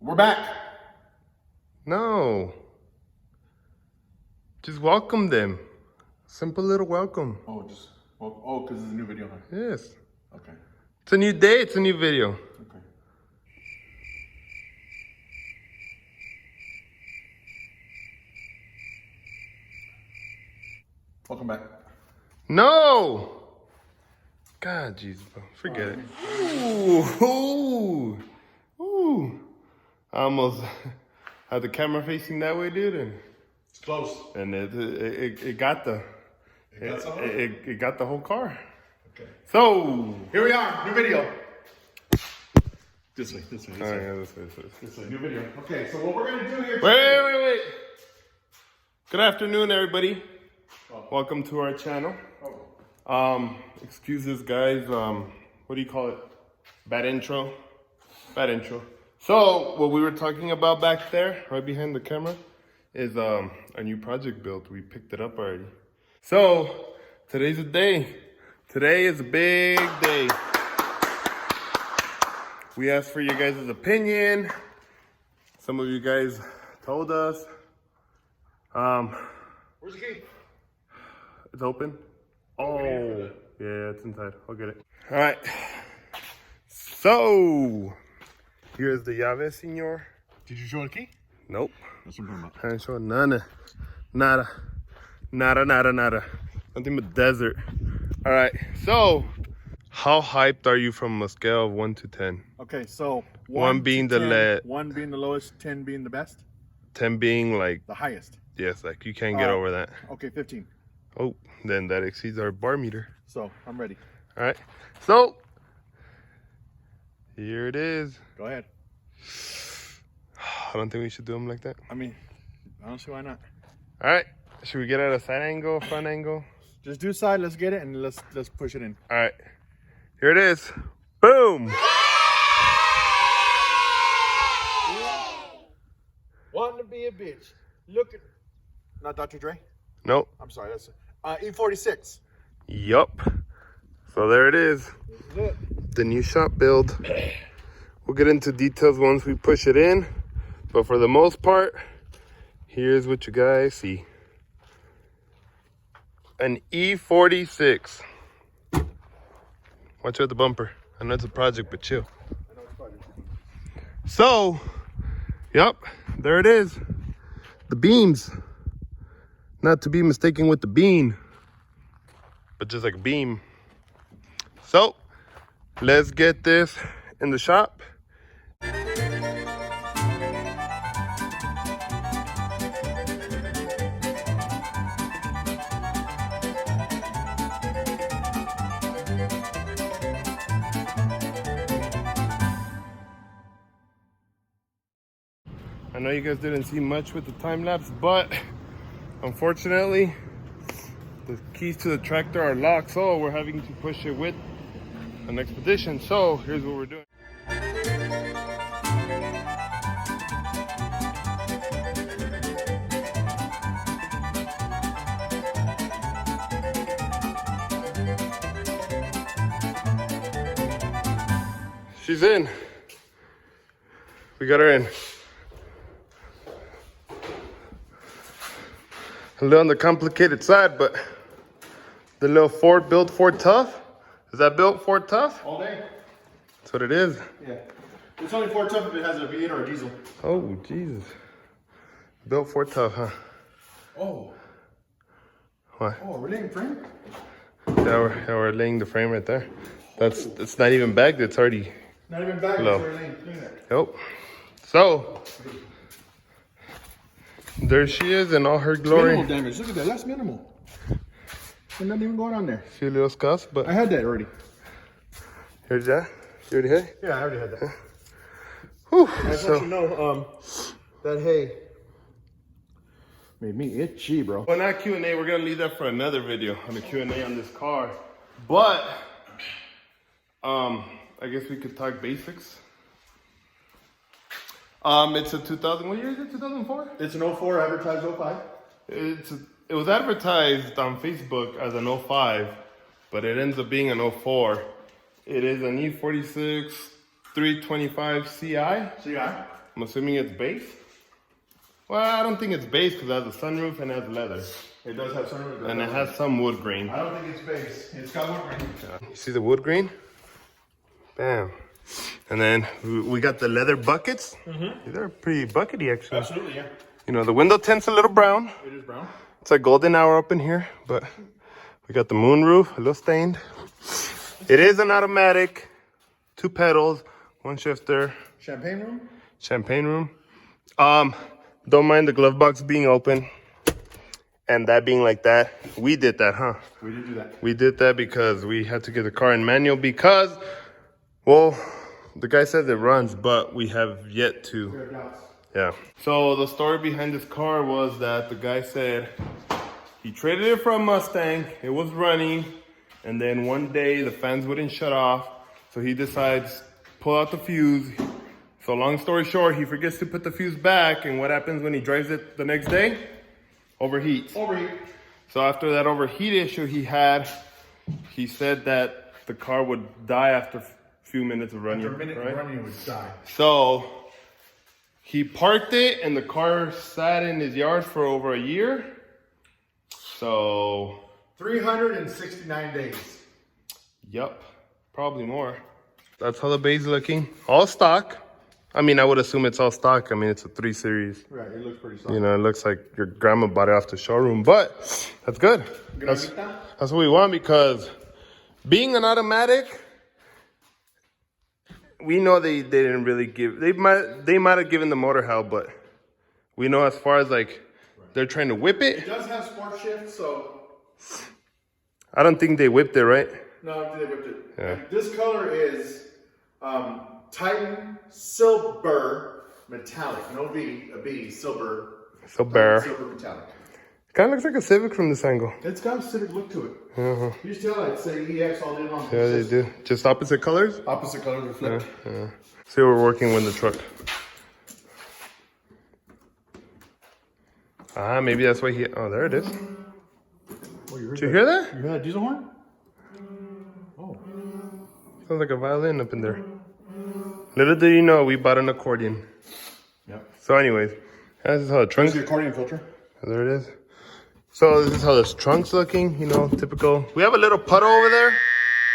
We're back. No. Just welcome them. Simple little welcome. Oh, because it's a new video, huh? Yes. Okay. It's a new day. It's a new video. Okay. Welcome back. No. God, jeez, bro. Forget it. Ooh. I almost had the camera facing that way, dude, and It's close. it got the it got the whole car. Okay. So Here we are. New video. This way. All right, yeah, this way. This way. New video. Okay, so what we're going to do here Wait. Good afternoon, everybody. Oh. Welcome to our channel. Oh. Excuse this, guys. What do you call it? Bad intro. So, what we were talking about back there, right behind the camera, is a new project build. We picked it up already. So, today's the day. Today is a big day. We asked for your guys' opinion. Some of you guys told us. Where's the key? It's open. Oh, yeah, it's inside. I'll get it. All right. So, here's the llave, senor. Did you show the key? Nope. That's what I'm talking about. I ain't showing nada. Nothing but desert. All right. So, how hyped are you from a scale of 1 to 10? Okay, so One being the 10, 1 being the lowest, 10 being the best, 10 being like, the highest. yes, like you can't get over that. Okay, 15. Oh, then that exceeds our bar meter. So I'm ready. All right. So, here it is. Go ahead. I don't think we should do them like that. I mean, I don't see why not. All right. Should we get at a side angle, front angle? Just do side. Let's get it and let's push it in. All right. Here it is. Boom. Want to be a bitch. Look at. Not Dr. Dre? Nope. I'm sorry. That's E46. Yup. So there it is. This is it. The new shop build. We'll get into details once we push it in. But for the most part, here's what you guys see. An E46. Watch out the bumper. I know it's a project, but chill. So, yep, there it is. The beams. Not to be mistaken with the bean, but just like a beam. So, let's get this in the shop. I know you guys didn't see much with the time lapse, but unfortunately, the keys to the tractor are locked, so we're having to push it with an expedition. So here's what we're doing. She's in. We got her in. A little on the complicated side, but the little Ford built Ford Tough. Is that built Ford Tough? All day? That's what it is. Yeah. It's only Ford Tough if it has a V8 or a diesel. Oh, Jesus. Built Ford Tough, huh? Oh. What? Oh, we're laying frame? Yeah, we're laying the frame right there. It's not even bagged. It's already Not even back. low. We're laying. Look at that. Yep. So, there she is in all her glory. Minimal damage. Look at that. That's minimal. There's nothing even going on there. Few little scuffs, but I had that already. here's that. You already had it? Yeah, I already had that. Whew. I just want you to know that hay made me itchy, bro. Well, not Q&A. We're going to leave that for another video on the Q&A on this car. But, I guess we could talk basics. It's a 2000, what year is it, 2004? It's an 04, advertised 05. It was advertised on Facebook as an 05, but it ends up being an 04. It is an E46 325 CI. CI. I'm assuming it's base. Well, I don't think it's base because it has a sunroof and it has leather. It does have sunroof. And it has some wood grain. I don't think it's base. It's got wood grain. Yeah. You see the wood grain? Bam. And then we got the leather buckets. They're pretty buckety, actually. Absolutely, yeah. You know, the window tint's a little brown. It is brown. It's a golden hour up in here, but we got the moonroof, a little stained. It is an automatic, 2 pedals, 1 shifter. Champagne room? Champagne room. Don't mind the glove box being open and that being like that. We did that, huh? We did do that. We did that because we had to get the car in manual because, well, the guy says it runs, but we have yet to. We have doubts. Yeah. So the story behind this car was that the guy said he traded it for a Mustang. It was running. And then one day the fans wouldn't shut off. So he decides pull out the fuse. So long story short, he forgets to put the fuse back. And what happens when he drives it the next day? Overheats. Overheat. So after that overheat issue he had, he said that the car would die after a few minutes of running. After a minute of running, it would die. So he parked it and the car sat in his yard for over a year. So 369 days. Yep, probably more. That's how the bay's looking. All stock. I mean, I would assume it's all stock. I mean, it's a 3 Series. Right, it looks pretty solid. You know, it looks like your grandma bought it off the showroom, but that's good. That's what we want because being an automatic, we know they didn't really give, they might have given the motor hell, but we know as far as like they're trying to whip it. It does have sport shift, so. I don't think they whipped it, right? No, they whipped it. Yeah. And this color is Titan Silver Metallic. No V, a B, silver. Silver. Silver metallic. Kind of looks like a Civic from this angle. It's got a Civic look to it. You just tell I'd say EX all in on. Yeah, they do. Just opposite colors? Opposite colors are flipped. Yeah. See, we're working with the truck. Ah, maybe that's why he... Oh, there it is. Oh, you heard Did you hear that? You heard that diesel horn? Oh. Sounds like a violin up in there. Little did you know, we bought an accordion. Yep. So anyways, this is how the trunk... There's the accordion filter. There it is. So this is how this trunk's looking, you know, typical. We have a little puddle over there.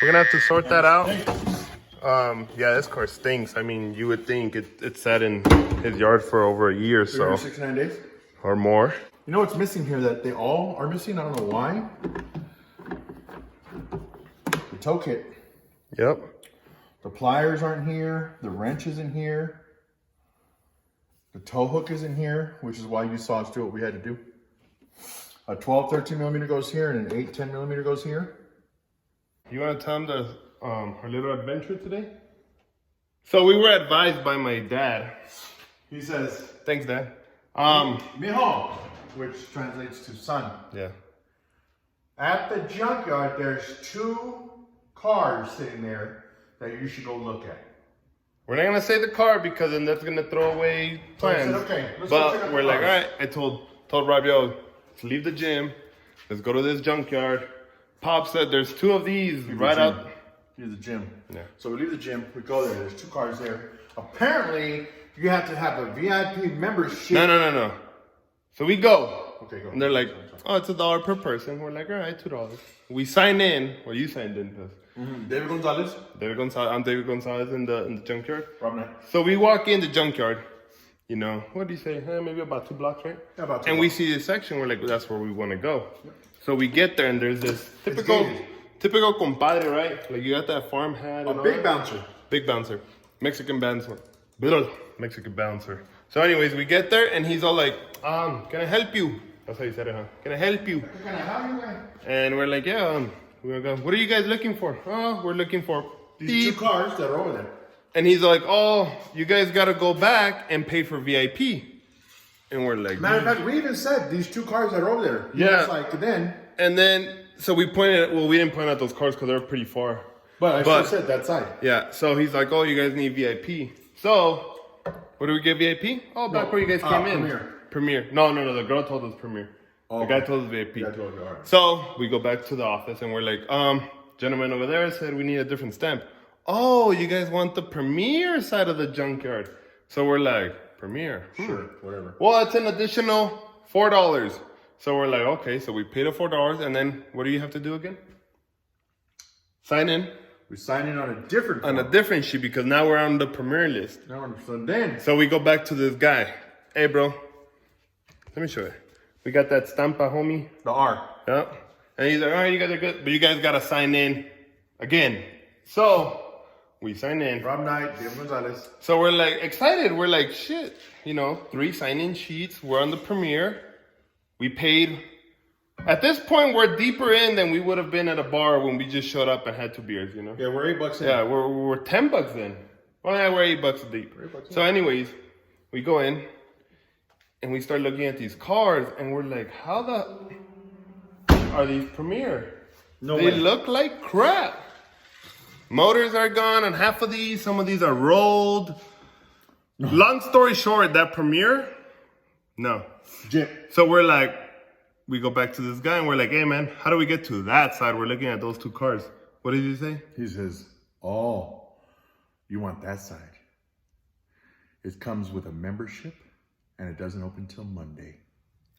We're gonna have to sort that out. Yeah, this car stinks. I mean, you would think it sat in his yard for over a year, so. 69 days. Or more. You know what's missing here that they all are missing? I don't know why. The tow kit. Yep. The pliers aren't here. The wrench isn't here. The tow hook isn't here, which is why you saw us do what we had to do. A 12, 13 millimeter goes here and an 8, 10 millimeter goes here. You want to tell them our little adventure today? So we were advised by my dad. He says, Thanks, Dad. Mijo, which translates to son. Yeah. At the junkyard, there's 2 cars sitting there that you should go look at. We're not gonna say the car because then that's gonna throw away plans. So I said, okay, let's go check out but the we're like, all cars. right. I told Rob, yo, let's leave the gym. Let's go to this junkyard. Pop said there's 2 of these right out. Here's the gym. Yeah. So we leave the gym, we go there, there's 2 cars there. Apparently, you have to have a VIP membership. No. So we go. Okay, go. And they're like, oh, it's $1 per person. We're like, all right, $2. We sign in. Well, you signed in. David Gonzalez. I'm David Gonzalez in the junkyard. Rob Knight. So we walk in the junkyard. You know, what do you say? Maybe about 2 blocks, right? Yeah, about 2 And blocks. we see this section. We're like, that's where we want to go. Yep. So we get there, and there's this typical compadre, right? Like you got that farm hat. A and big all that. bouncer. Big bouncer. Mexican bouncer. Little Mexican bouncer. So anyways, we get there, and he's all like, can I help you? That's how he said it, huh? Can I help you? Can I help you, man? And we're like, yeah, we're gonna go, what are you guys looking for? Oh, we're looking for These beep. 2 cars that are over there. And he's like, oh, you guys got to go back and pay for VIP. And we're like, Matter of fact, we even said these 2 cars that are over there. Yeah. It's like, then. and then, so we pointed, we didn't point out those cars because they're pretty far. But I still said that side. Yeah, so he's like, oh, you guys need VIP. So, what do we get VIP? Oh, back where you guys came in. Premier. No, the girl told us Premier. Oh, the guy told us VIP. Yeah, I told you, all right. So, we go back to the office and we're like, gentleman over there said we need a different stamp. Oh, you guys want the Premier side of the junkyard. So we're like, Premiere. Sure, whatever. Well, it's an additional $4. So we're like, okay, so we paid the $4, and then what do you have to do again? Sign in. We sign in on a different On a different sheet because now we're on the Premiere list. So we go back to this guy. Hey, bro. Let me show you. We got that stampa, homie. the R. Yeah. And he's like, all right, you guys are good. But you guys got to sign in again. So we sign in. Rob Knight, Diego Gonzalez. So we're like excited. We're like, shit. 3 sign-in sheets. We're on the Premiere. We paid. At this point, we're deeper in than we would have been at a bar when we just showed up and had 2 beers, Yeah, we're $8 in. Yeah, we're $10 in. Well, yeah, we're $8 deep. So anyways, we go in and we start looking at these cars and we're like, how the are these Premiere? No They way. look like crap. Motors are gone on half of these. Some of these are rolled. Long story short, that Premiere, no. Jip. So we're like, we go back to this guy and we're like, hey man, how do we get to that side? We're looking at those 2 cars. What did he say? He says, oh, you want that side? It comes with a membership and it doesn't open till Monday.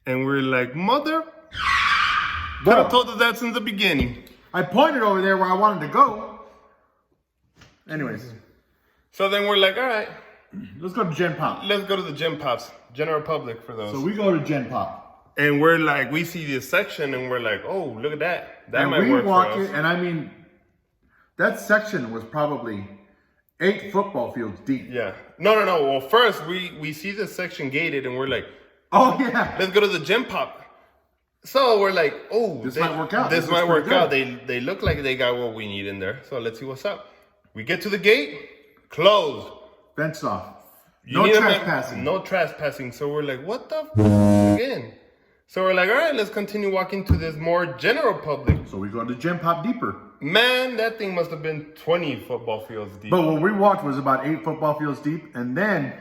And we're like, mother, could Bro, have told us that since the beginning. I pointed over there where I wanted to go. Anyways, So then we're like, all right, let's go to Gen Pop. let's go to the Gym Pops, General Public for those. So we go to Gen Pop. And we're like, we see this section and we're like, oh, look at that. That And might we work walk for us. in, and I mean, that section was probably 8 football fields deep. Yeah. No. Well, first, we see this section gated and we're like, Oh, yeah. let's go to the Gym Pop. So we're like, oh, This might work out. This This might looks work pretty out. good. They look like they got what we need in there. So let's see what's up. We get to the gate, closed. Fenced off. You No need a trespassing. No trespassing. So we're like, what the f again? So we're like, all right, let's continue walking to this more general public. So we go to Gen Pop deeper. Man, that thing must have been 20 football fields deep. But what we walked was about 8 football fields deep, and then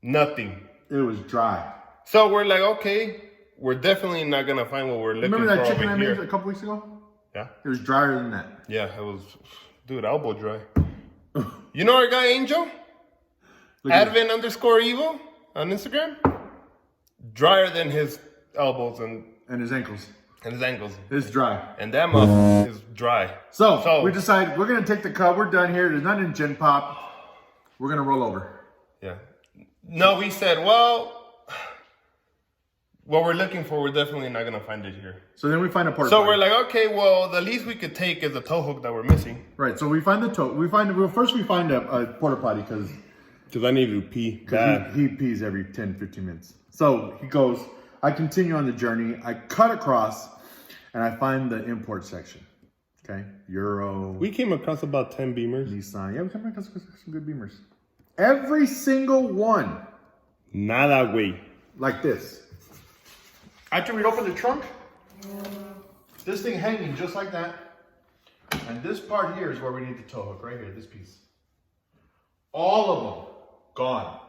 Nothing. it was dry. So we're like, okay, we're definitely not gonna find what we're looking Remember that for chicken over I made here. a couple weeks ago? Yeah, It was drier than that. yeah, it was, dude, elbow dry. You know our guy Angel? Look at Advent_evil on Instagram? Drier than his elbows and and his ankles. his ankles. It's dry. And that muff is dry. So we decided we're gonna take the cut. We're done here. There's nothing in Gen Pop. We're gonna roll over. Yeah. No, we said, well, what we're looking for, we're definitely not gonna find it here. So then we find a porta So potty. we're like, okay, well, the least we could take is the tow hook that we're missing. Right. So we find the toe. First we find a porta potty because Because I need to pee bad. he pees every 10, 15 minutes. So he goes. I continue on the journey. I cut across, and I find the import section. Okay, Euro, We came across about 10 Beamers. Nissan. Yeah, we come across some good Beamers. Every single one Not that way. like this. After we open the trunk, this thing hanging just like that. And this part here is where we need the tow hook, right here, this piece. All of them gone.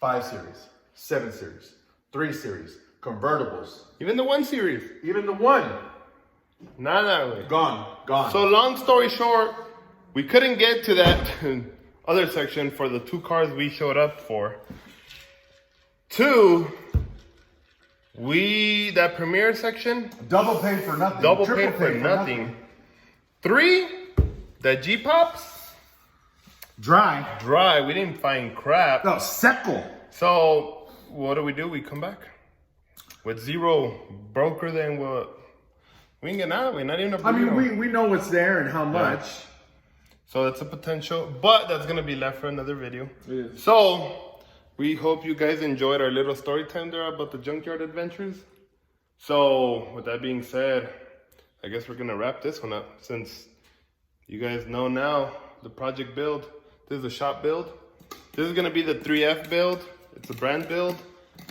5 Series, 7 Series, 3 Series, convertibles. Even the 1 Series. Even the one, Not that way. gone. So long story short, we couldn't get to that other section for the 2 cars we showed up for. 2, that Premiere section, double paid for nothing. double Triple paid for nothing. 3, the G-Pops, Dry. we didn't find crap. No, Seckle. So what do? We come back with 0 broker. Then what? We can get out. We're not even a I mean, burrito. we know what's there and how much. So that's a potential, but that's gonna be left for another video. It is. So we hope you guys enjoyed our little story time there about the junkyard adventures. So with that being said, I guess we're gonna wrap this one up since you guys know now the project build. This is a shop build. This is gonna be the 3F build. It's a brand build.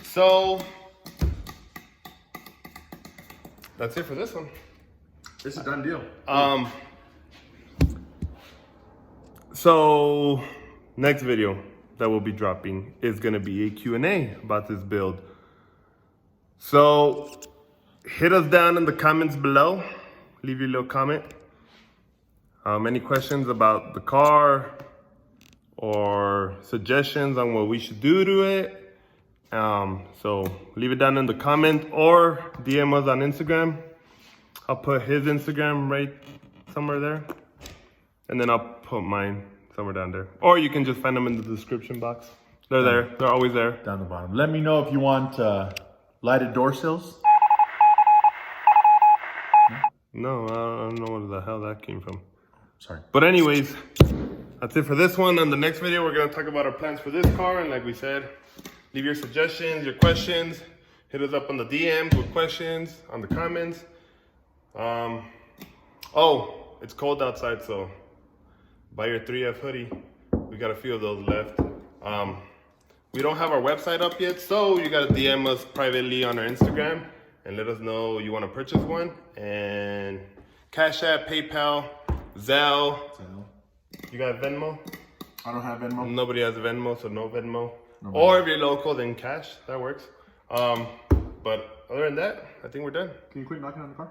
So that's it for this one. It's a done deal. So next video that we'll be dropping is gonna be a Q&A about this build. So hit us down in the comments below. Leave your little comment. Any questions about the car or suggestions on what we should do to it. So leave it down in the comment or DM us on Instagram. I'll put his Instagram right somewhere there. And then I'll put mine somewhere down there. Or you can just find them in the description box. They're there. They're always there. Down the bottom. Let me know if you want lighted door sills. No, I don't know where the hell that came from. Sorry. But anyways, that's it for this one. On the next video, we're going to talk about our plans for this car. And like we said, leave your suggestions, your questions. Hit us up on the DMs with questions, on the comments. Oh, it's cold outside, so buy your 3F hoodie. We got a few of those left. We don't have our website up yet, so you got to DM us privately on our Instagram and let us know you want to purchase one. And Cash App, PayPal, Zelle. You got Venmo? I don't have Venmo. Nobody has a Venmo, so no Venmo. Nobody. Or if you're local, then cash. That works. But other than that, I think we're done. Can you quit knocking on the car?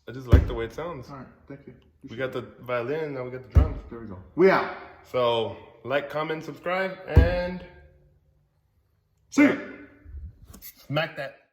I just like the way it sounds. All right, thank you. We got the violin, now we got the drums. There we go. We out. So, like, comment, subscribe, and See you. smack that.